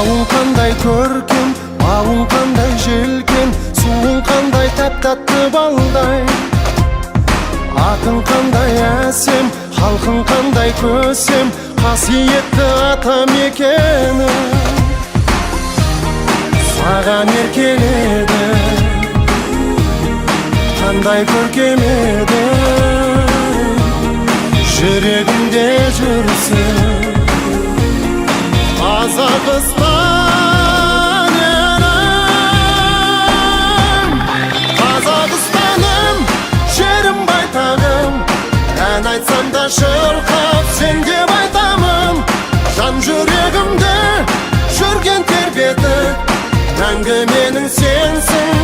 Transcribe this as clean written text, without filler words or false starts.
Тауың қандай көркем, бауың қандай желкен, суың қандай тәп-тәтті балдай. Атың қандай әсем, халқың қандай көсем, қасиетті атам екені саған еркеледі. Қандай көркем еді, жүрегімде жүрсің. Қазақстан елім, Қазақстаным, жерім байтағым. Ән айтсам да шырқап сен деп айтамын. Жан жүрегімде жүрген тербеті, мәңгі менің сенсің.